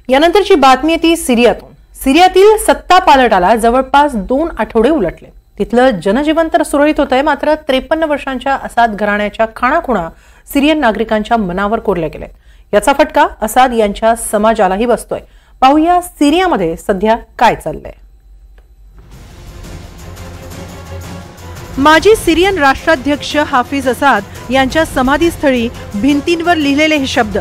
यानंतरची बातमी ती सिरियातून। सिरियातील सत्ता पालटाला जवळपास 2 आठवडे उलटले। तिथलं जनजीवन तर सुरळीत होतंय, मात्र 53 वर्षांच्या असाद घराण्याच्या खाणाखुणा सिरियन नागरिकांच्या मनावर कोरल्या गेल्या। याचा फटका असाद यांच्या समाजालाही बसतोय। पाहूया सिरियामध्ये सध्या काय चाललंय। माजी सिरियन राष्ट्राध्यक्ष हाफिज असाद यांच्या समाधीस्थळी भिंतींवर लिहिलेले हे शब्द,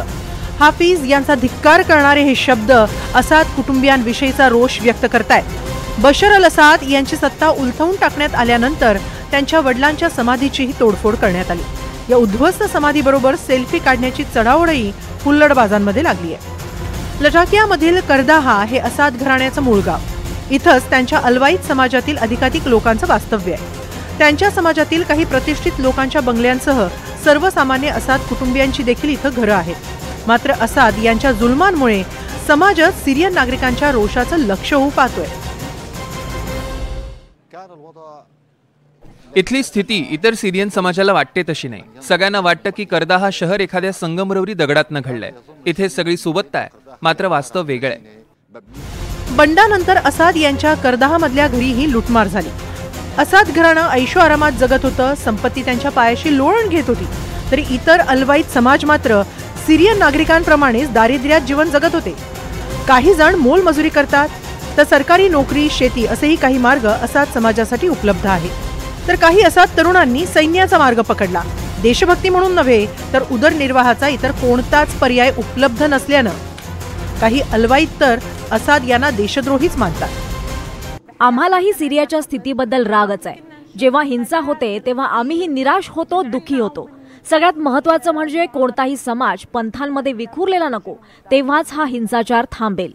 हाफिज यांचा धिक्कार करणारे हे शब्द असाद कुटुंबियांविषयीचा रोष व्यक्त करतायत। बशर अल असाद यांची सत्ता उलथवून टाकण्यात आल्यानंतर त्यांच्या वडिलांच्या समाधीचीही तोडफोड करण्यात आली। या उद्ध्वस्त समाधीबरोबर सेल्फी काढण्याची चढाओढही हुल्लडबाजांमध्ये लागली आहे। लटाकियामधील करदाहा हे असाद घराण्याचं मूळ गाव। इथंच त्यांच्या अलवाईद समाजातील अधिकाधिक लोकांचं वास्तव्य आहे। त्यांच्या समाजातील काही प्रतिष्ठित लोकांच्या बंगल्यांसह सर्वसामान्य असाद कुटुंबियांची देखील इथं घरं आहेत। मात्र असाद यांच्या जुलमांमुळे समाजात सिरियन नागरिकांच्या रोषाचं लक्ष होऊ पाहतोय। इथली स्थिती इतर सिरियन समाजाला वाटते तशी नाही। सगळ्यांना वाटतं की करदाहा शहर एखाद्या संगमरवरी दगडातनं घडलंय। इथे सगळी सुबत्ता आहे, मात्र वास्तव वेगळं आहे। बंडानंतर असाद यांच्या करदाहामधल्या घरीही लुटमार झाली। असाद घराणं ऐशो आरामात जगत होतं, संपत्ती त्यांच्या पायाशी लोळण घेत होती। तरी इतर अलवाईद समाज मात्र सिरियन नागरिकांप्रमाणेच दारिद्र्यात जीवन जगत होते। काही जण मोलमजुरी करतात, तर सरकारी नोकरी, शेती असेही काही मार्ग असाद समाजासाठी उपलब्ध आहेत। तर काही असाद तरुणांनी सैन्याचा मार्ग पकडला। देशभक्ती म्हणून नव्हे, तर उदरनिर्वाहाचा इतर कोणताच पर्याय उपलब्ध नसल्यानं काही अलवाईद तर असाद यांना देशद्रोहीच मानतात। आम्हालाही सिरियाच्या स्थितीबद्दल रागच आहे। जेव्हा हिंसा होते तेव्हा आम्हीही निराश होतो, दुःखी होतो। सगळ्यात महत्त्वाचं म्हणजे कोणताही समाज पंथांमध्ये विखुरलेला नको, तेव्हाच हा हिंसाचार थांबेल।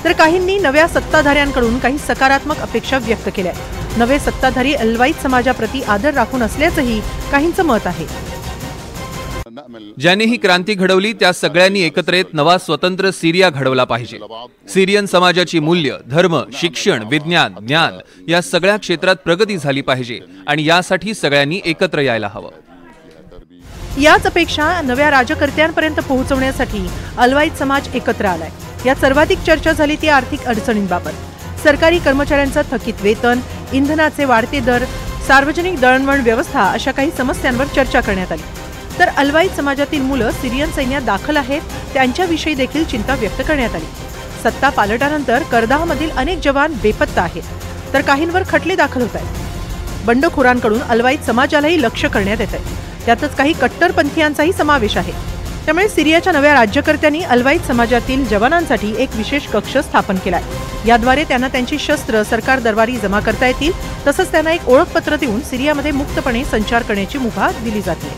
तर काहींनी नव्या सत्ताधाऱ्यांकडून काही सकारात्मक अपेक्षा व्यक्त केल्या। नवे सत्ताधारी अलवाईद समाजाप्रती आदर राखून असल्याचंही काहींचं मत आहे। ज्यांनी ही क्रांती घडवली त्या सगळ्यांनी एकत्र येत नवा स्वतंत्र सिरिया घडवला पाहिजे। सिरियन समाजाची मूल्य, धर्म, शिक्षण, विज्ञान, ज्ञान या सगळ्या क्षेत्रात प्रगती झाली पाहिजे आणि यासाठी सगळ्यांनी एकत्र यायला हवं। याच अपेक्षा नव्या राजकर्त्यांपर्यंत पोहोचवण्यासाठी अलवाईद समाज एकत्र आलाय। यात सर्वाधिक चर्चा झाली ती आर्थिक अडचणींबाबत। सरकारी कर्मचाऱ्यांचं थकीत वेतन, इंधनाचे वाढते दर, सार्वजनिक दळणवळण व्यवस्था अशा काही समस्यांवर चर्चा करण्यात आली। तर अलवाईद समाजातील मुलं सिरियन सैन्यात दाखल आहेत, त्यांच्याविषयी देखील चिंता व्यक्त करण्यात आली। सत्ता पालटानंतर करदाहामधील अनेक जवान बेपत्ता आहेत, तर काहींवर खटले दाखल होत आहेत। बंडखोरांकडून अलवाईद समाजालाही लक्ष्य करण्यात येत आहे। त्यातच काही कट्टरपंथीयांचाही समावेश आहे। त्यामुळे सिरियाच्या नव्या राज्यकर्त्यांनी अलवाईद समाजातील जवानांसाठी एक विशेष कक्ष स्थापन केलाय। याद्वारे त्यांना त्यांची शस्त्र सरकार दरबारी जमा करता येतील, तसंच त्यांना एक ओळखपत्र देऊन सिरियामध्ये मुक्तपणे संचार करण्याची मुभा दिली जाते।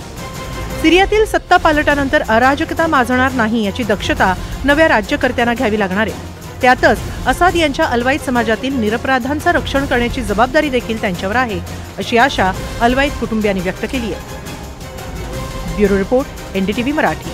सिरियातील सत्ता पालटानंतर अराजकता माजणार नाही याची दक्षता नव्या राज्यकर्त्यांना घ्यावी लागणार आहे। त्यातच असाद यांच्या अलवाईद समाजातील निरपराधांचं रक्षण करण्याची जबाबदारी देखील त्यांच्यावर आहे, अशी आशा अलवाईद कुटुंबियांनी व्यक्त केली आहे। Bureau report, NDTV Marathi.